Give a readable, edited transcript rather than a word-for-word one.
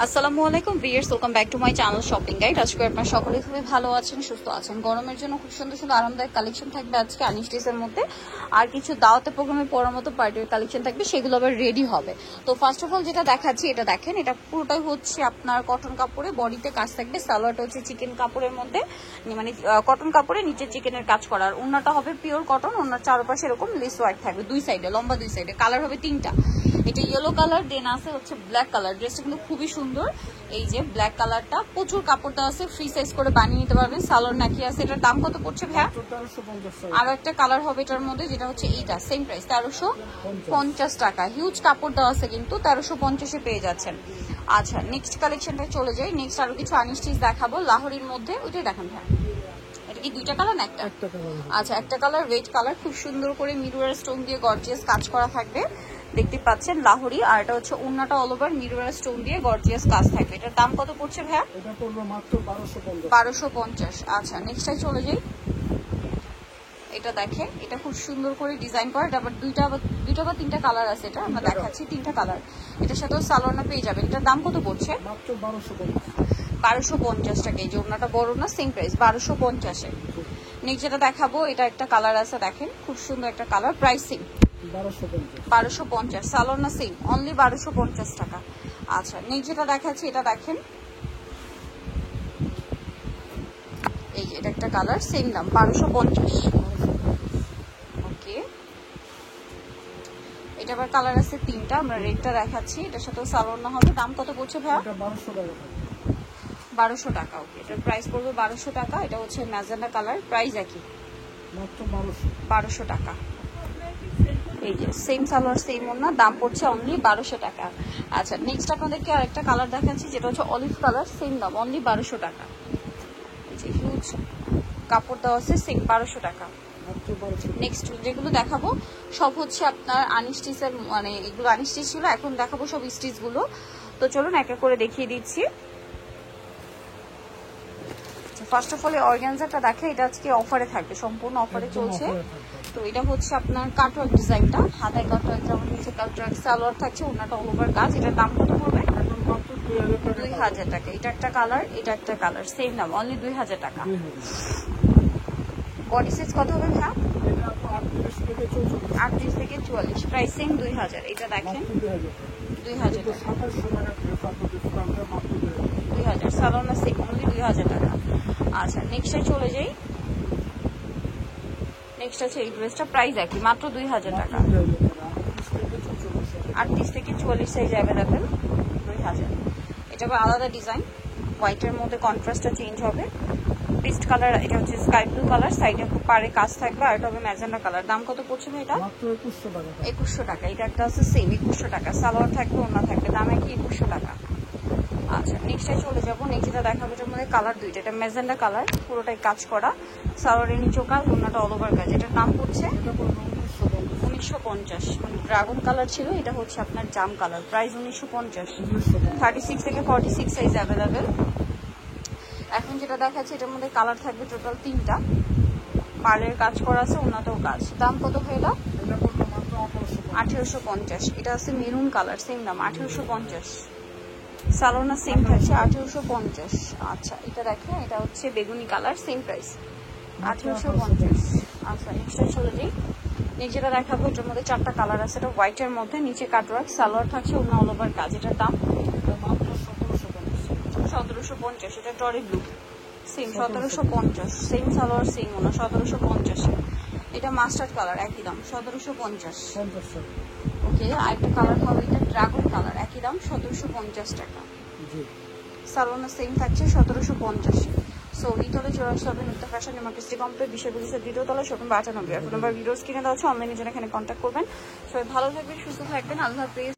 আসসালামু আলাইকুম viewers, welcome back to my channel shopping guide. আজকে আপনারা সকলেই খুবই ভালো আছেন, সুস্থ আছেন। গরমের জন্য খুব সুন্দর সুন্দর আরামদায়ক কালেকশন থাকবে আজকে আনিশটিসের মধ্যে। আর কিছু দাওয়াতে প্রোগ্রামে পরার মতো পার্টির কালেকশন থাকবে, সেগুলো আবার রেডি হবে। তো ফার্স্ট অফ অল যেটা দেখাচ্ছি, এটা দেখেন, এটা পুরোটাই হচ্ছে আপনার কটন কাপড়ে, বডিতে কাজ থাকবে। সালোয়ারটা হচ্ছে চিকেন কাপড়ের মধ্যে, মানে কটন কাপড়ে নিচে চিকেনের কাজ করা। আর ওড়নাটা হবে পিওর কটন, ওড়নার চারপাশে এরকম লেস ওয়ার্ক থাকবে দুই সাইডে, লম্বা দুই সাইডে। কালার হবে তিনটা। এটা ইয়েলো কালার, দেন আছে হচ্ছে ব্ল্যাক কালার। ড্রেসটা কিন্তু খুবই সুন্দর। এই যে ব্ল্যাক কালারটা, প্রচুর কাপড়টা আছে, ফ্রি সাইজ করে বানিয়ে নিতে পারবেন। সালোয়ার নাকি আছে। এটার দাম কত পড়ছে ভাইয়া? আরো একটা কালার হবে এটার মধ্যে, যেটা হচ্ছে এইটা, সেম প্রাইস 1350 টাকা। হিউজ কাপড় দেওয়া আছে কিন্তু 1350-এ পেয়ে যাচ্ছেন। আচ্ছা, নেক্সট কালেকশনটা চলে যাই। নেক্সট আরো কিছু আনিশটিস দেখাবো লাহোরির মধ্যে। ওইটাই দেখান ভাইয়া। এটা কি দুইটা কালার না একটা? আচ্ছা, একটা কালার রেড কালার, খুব সুন্দর করে মিরর স্টোন দিয়ে গর্জিয়াস কাজ করা থাকবে, দেখতে পাচ্ছেন, লাহোরি। আর এটা হচ্ছে ওড়নাটা অল ওভার মিরর স্টোন দিয়ে গর্জিয়াস কাজ থাকবে। এটার দাম কত পড়ছে ভাইয়া? এটা পড়বে মাত্র 1250। আচ্ছা, নেক্সটটাই চলে যাই। এটা দেখেন, এটা খুব সুন্দর করে ডিজাইন করা। এটা আবার দুইটা বা তিনটা কালার আছে। এটা আমরা দেখাচ্ছি তিনটা কালার। এটার সাথেও সালোয়ার পেয়ে যাবেন। এটার দাম কত পড়ছে? মাত্র 1250। 1250 টাকা। এই যে ওড়নাটা বড় না, সেম প্রাইস 1250-এ। নেক্সট যেটা দেখাবো, এটা একটা কালার আছে, দেখেন খুব সুন্দর একটা কালার। প্রাইসিং 1250। সালোয়ার না সেম, অনলি 1250 টাকা। আচ্ছা, নেক্সট যেটা দেখাচ্ছি, এটা দেখেন, এই যে এটা একটা কালার, সেম দাম 1250। ওকে, এটা আবার কালার আছে তিনটা। আমরা রেডটা দেখাচ্ছি, এটার সাথে সালোয়ার না হবে। দাম কত পড়ছে ভাইয়া? 1200 টাকা। ওকে, এটার প্রাইস পড়বে 1200 টাকা। এটা হচ্ছে ম্যাজেন্ডা কালার, প্রাইস একই, মাত্র 1200 টাকা। এই যে সেম সালোয়ার সেম ওড়না, দাম পড়ছে অনলি 1200 টাকা। আচ্ছা, নেক্সট আপনাদেরকে আরেকটা কালার দেখাচ্ছি, যেটা হচ্ছে অলিভ কালার, সেম দাম অনলি 1200 টাকা। এই যে হিউজ কাপড় দেওয়া আছে, সেম 1200 টাকা। নেক্সট যেগুলো দেখাবো সব হচ্ছে আপনার আনিশটিসের, মানে এগুলো আনিশটিস ছিল, এখন দেখাবো সব স্টিচ গুলো। তো চলুন এক এক করে দেখিয়ে দিচ্ছি। ফার্স্ট অফ অল অর্গানজাটা দেখে, এটা আজকে অফারে থাকবে, সম্পূর্ণ অফারে চলছে। তো এটা হচ্ছে আপনার কাটওয়ার্ক ডিজাইনটা, হাতায় কাটওয়ার্ক, যেমন নিচে কাটওয়ার্ক, সালোয়ার থাকছে, ওনাটা অল ওভার কাজ। এটার দাম কত পড়বে? 2000 টাকা। এটা একটা কালার, এটা একটা কালার, সেম দাম অনলি 2000 টাকা। বডি সাইজ কত হবে ভাইয়া? 38 থেকে 44, প্রাইসিং 2000। এটা দেখেন 2000 টাকা। 2000 সালোয়ার না সেম, অনলি 2000 টাকা। আচ্ছা, নেক্সটে চলে যাই। নেক্সট আছে এই ড্রেসটা, প্রাইস একই, মাত্র 2000 টাকা। 38 থেকে 44 সাইজ অ্যাভেলেবেল, 2000। এটা আবার আলাদা ডিজাইন, হোয়াইটের মধ্যে কন্ট্রাস্টটা চেঞ্জ হবে। পেস্ট কালার, এটা হচ্ছে স্কাই ব্লু কালার, সাইডে পারে কাজ থাকবে। আর এটা হবে ম্যাজেন্ডা কালার। দাম কত পড়ছে এটা? মাত্র 2100 টাকা। এটা একটা আছে সেম 2100 টাকা, সালোয়ার থাকবে, ওড়না থাকবে, দাম একই 2100 টাকা। আচ্ছা, নেক্সটে চলে যাবো। নেক্সট যেটা দেখাবো, এটার মধ্যে কালার দুইটা। এটা ম্যাজেন্ডা কালার, পুরোটাই কাজ করা, সালোয়ারের নিচেও কাজ, ওড়নাটা অল ওভার কাজ। এটার দাম পড়ছে 1950। মানে ড্রাগন কালার ছিল, এটা হচ্ছে আপনার জাম কালার, প্রাইস 1950। 36 থেকে 46 সাইজ অ্যাভেলেবেল। এখন যেটা দেখাচ্ছে, এটার মধ্যে কালার থাকবে টোটাল তিনটা, পার্লের কাজ করা আছে, ওনাতেও কাজ। দাম কত হইল? 1850। এটা আছে মেরুন কালার, সেম দাম 1850। সালোনা সেম থাকছে 1850। আচ্ছা, এটা দেখেন, এটা হচ্ছে বেগুনি কালার, সেম প্রাইস 1850। আচ্ছা, নেক্সটে চলে যাই। নেক্সট যেটা দেখাবো, এটার মধ্যে চারটা কালার আছে। এটা হোয়াইটের মধ্যে, নিচে কাটওয়ার্ক, সালোয়ার থাকছে, ওনা অল ওভার কাজ। এটার দাম 1750। এটা টরি blue, same 1750, same salwar same ওনা, 1750। এটা মাস্টার্ড কালার, একই দাম 1750। ওকে, আরেকটা কালার হবে, এটা ড্রাগন কালার, একই দাম 1750 টাকা। সালোয়ার সেম থাকছে 1750। সো রিটেলে চলে আসতে হবে নিত্য ফ্যাশন ডেমোক্রেসি কমপ্লিট, বিশ্ববিদ্যালয়ের দ্বিতীয় তলায়, শোরুম 92। ফোন নাম্বার ভিডিওস কিনে দেওয়া হচ্ছে, অনলাইনে জন্য এখানে কন্ট্যাক্ট করবেন। সবাই ভালো থাকবেন, সুস্থ থাকবেন, আল্লাহ হাফেজ।